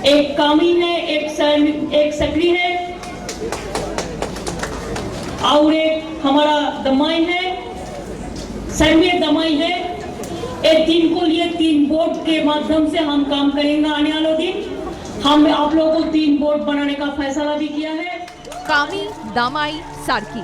एक कामीन है, एक सक्रिय है और एक हमारा दमाई है, सर्वे दमाई है। ये तीन को लिए 3 बोर्ड के माध्यम से हम काम करेंगे। आने वाले दिन हम आप लोगों को 3 बोर्ड बनाने का फैसला भी किया है। কামি, দামাই, সার্কি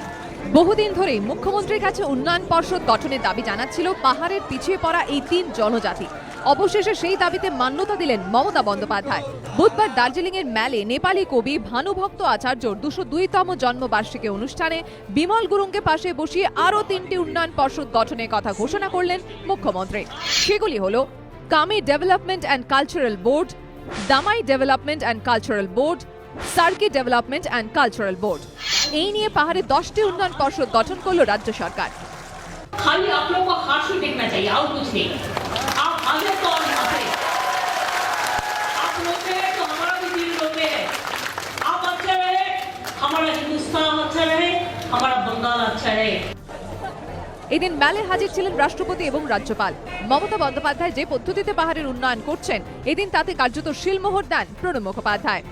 বহুদিন ধরেই মুখ্যমন্ত্রীর কাছে উন্নয়ন পর্ষদ গঠনের দাবি জানাচ্ছিল পাহাড়ের পিছিয়ে পড়া এই 3 জনজাতি। অবশেষে সেই দাবিতে মান্যতা দিলেন মমতা বন্দ্যোপাধ্যায়। বুধবার দার্জিলিং এর ম্যালে নেপালি কবি ভানুভক্ত আচার্যর 202তম জন্মবার্ষিকী অনুষ্ঠানে বিমল গুরুংকে পাশে বসিয়ে আরও 3টি উন্নয়ন পর্ষদ গঠনের কথা ঘোষণা করলেন মুখ্যমন্ত্রী। সেগুলি হলো Kami development and cultural board, Damai development and cultural board, Sarki development and cultural board. এই নিয়ে পাহাড়ে 10টি উন্নয়ন পর্ষদ গঠন করল রাজ্য সরকার। खाली आप लोगों को हाथ से देखना चाहिए और कुछ नहीं। आप आगे तो और आगे आप रोते हैं तो हमारा भी दिल रोते है। आप अच्छा रहे, हमारा हिंदुस्तान अच्छा रहे, हमारा बंगाल अच्छा रहे। এদিন মেলে হাজির ছিলেন রাষ্ট্রপতি এবং রাজ্যপাল। মমতা বন্দ্যোপাধ্যায় যে পদ্ধতিতে পাহাড়ের উন্নয়ন করছেন এদিন তাতে কার্যত শিলমোহর দেন প্রণব মুখোপাধ্যায়।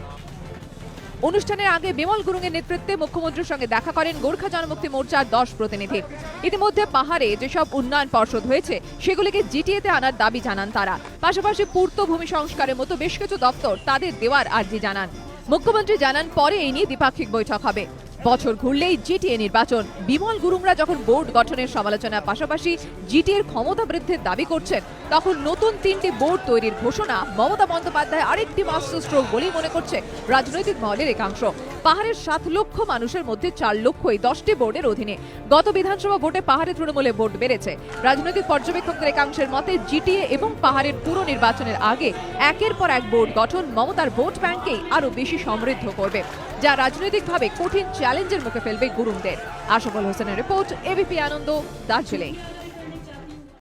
অনুষ্ঠানের আগে বিমল গুরুংয়ের নেতৃত্বে মুখ্যমন্ত্রীর সঙ্গে দেখা করেন গোর্খা জনমুক্তি মোর্চার 10 প্রতিনিধি। ইতিমধ্যে পাহাড়ে যেসব উন্নয়ন পর্ষদ হয়েছে সেগুলিকে জিটিএতে আনার দাবি জানান তারা। পাশাপাশি পূর্ত ভূমি সংস্কারের মতো বেশ কিছু দপ্তর তাদের দেওয়ার আর্জি জানান। মুখ্যমন্ত্রী জানান পরে এই নিয়ে দ্বিপাক্ষিক বৈঠক হবে। বছর ঘুরলেই জিটিএ নির্বাচন। বিমল গুরুংরা যখন বোর্ড গঠনের সমালোচনার পাশাপাশি জিটিএর ক্ষমতা বৃদ্ধির দাবি করছেন তখন নতুন 3টি বোর্ড তৈরির ঘোষণা মমতা বন্দ্যোপাধ্যায় আরেকটি মাস্টার স্ট্রোক বলেই মনে করছে রাজনৈতিক মহলের একাংশ। পাহাড়ের 7 লক্ষ মানুষের মধ্যে 4 লক্ষই 10টি বোর্ডের অধীনে। গত বিধানসভা ভোটে পাহাড়ে তৃণমূলের ভোট বেড়েছে। রাজনৈতিক পর্যবেক্ষকদের একাংশের মতে জিটিএ এবং পাহাড়ের পুরো নির্বাচনের আগে একের পর এক বোর্ড গঠন মমতার ভোট ব্যাংকেই আরো বেশি সমৃদ্ধ করবে, যা রাজনৈতিকভাবে কঠিন চ্যালেঞ্জের মুখে ফেলবে গুরুংদের। আশফল হোসেনের রিপোর্ট, এবিপি আনন্দ, দার্জিলিং।